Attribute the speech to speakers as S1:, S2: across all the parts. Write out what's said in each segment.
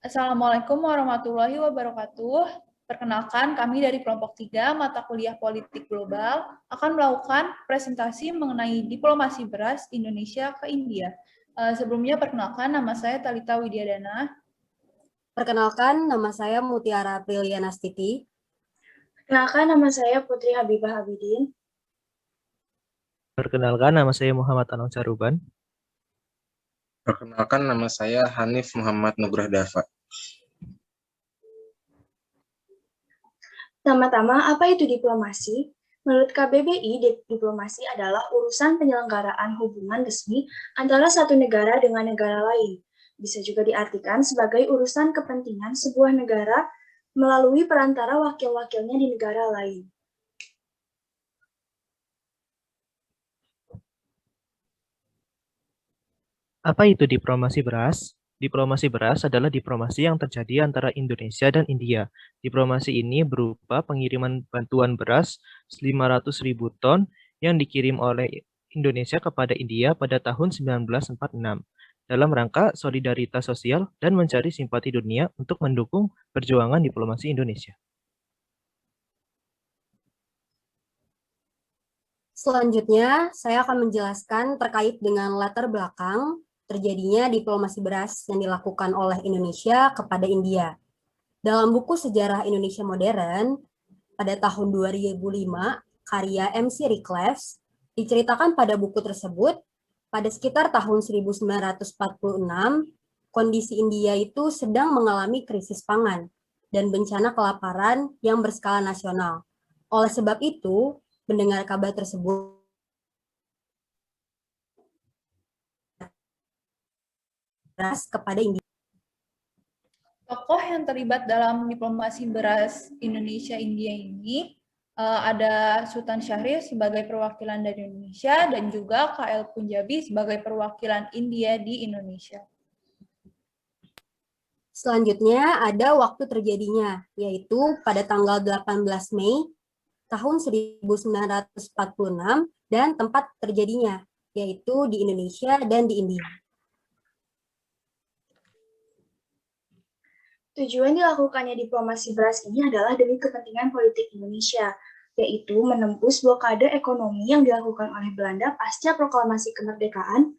S1: Assalamualaikum warahmatullahi wabarakatuh. Perkenalkan, kami dari kelompok 3 mata kuliah Politik Global akan melakukan presentasi mengenai diplomasi beras Indonesia ke India. Sebelumnya perkenalkan, nama saya Thalita Widyadana.
S2: Perkenalkan, nama saya Mutiara Apriliana Stiti.
S3: Perkenalkan, nama saya Putri Habibah Abidin.
S4: Perkenalkan, nama saya Muhammad Anang Caruban.
S5: Perkenalkan, nama saya Hanif Muhammad Nugrah Dava.
S3: Pertama-tama, apa itu diplomasi? Menurut KBBI, diplomasi adalah urusan penyelenggaraan hubungan resmi antara satu negara dengan negara lain. Bisa juga diartikan sebagai urusan kepentingan sebuah negara melalui perantara wakil-wakilnya di negara lain.
S4: Apa itu diplomasi beras? Diplomasi beras adalah diplomasi yang terjadi antara Indonesia dan India. Diplomasi ini berupa pengiriman bantuan beras 500.000 ton yang dikirim oleh Indonesia kepada India pada tahun 1946 dalam rangka solidaritas sosial dan mencari simpati dunia untuk mendukung perjuangan diplomasi Indonesia.
S2: Selanjutnya, saya akan menjelaskan terkait dengan latar belakang terjadinya diplomasi beras yang dilakukan oleh Indonesia kepada India. Dalam buku Sejarah Indonesia Modern, pada tahun 2005, karya MC Reclefs, diceritakan pada buku tersebut, pada sekitar tahun 1946, kondisi India itu sedang mengalami krisis pangan dan bencana kelaparan yang berskala nasional. Oleh sebab itu, mendengar kabar tersebut, beras kepada India.
S1: Tokoh yang terlibat dalam diplomasi beras Indonesia-India ini ada Sultan Syahrir sebagai perwakilan dari Indonesia dan juga KL Punjabi sebagai perwakilan India di Indonesia.
S2: Selanjutnya ada waktu terjadinya, yaitu pada tanggal 18 Mei tahun 1946 dan tempat terjadinya, yaitu di Indonesia dan di India.
S3: Tujuan dilakukannya diplomasi beras ini adalah demi kepentingan politik Indonesia, yaitu menembus blokade ekonomi yang dilakukan oleh Belanda pasca proklamasi kemerdekaan,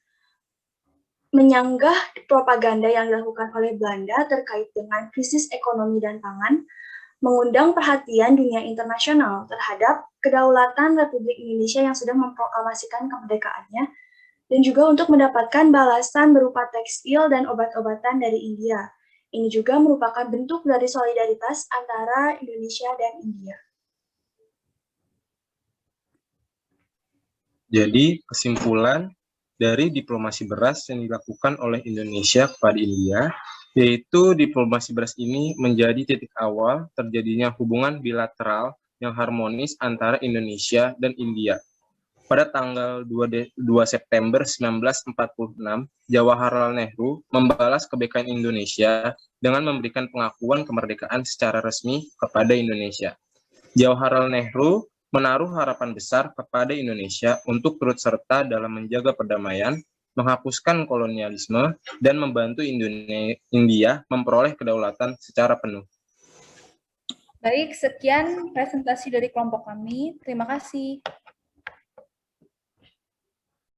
S3: menyanggah propaganda yang dilakukan oleh Belanda terkait dengan krisis ekonomi dan pangan, mengundang perhatian dunia internasional terhadap kedaulatan Republik Indonesia yang sudah memproklamasikan kemerdekaannya, dan juga untuk mendapatkan balasan berupa tekstil dan obat-obatan dari India. Ini juga merupakan bentuk dari solidaritas antara Indonesia dan India.
S5: Jadi, kesimpulan dari diplomasi beras yang dilakukan oleh Indonesia kepada India, yaitu diplomasi beras ini menjadi titik awal terjadinya hubungan bilateral yang harmonis antara Indonesia dan India. Pada tanggal 2 September 1946, Jawaharlal Nehru membalas kebaikan Indonesia dengan memberikan pengakuan kemerdekaan secara resmi kepada Indonesia. Jawaharlal Nehru menaruh harapan besar kepada Indonesia untuk turut serta dalam menjaga perdamaian, menghapuskan kolonialisme, dan membantu India memperoleh kedaulatan secara penuh.
S1: Baik, sekian presentasi dari kelompok kami. Terima kasih.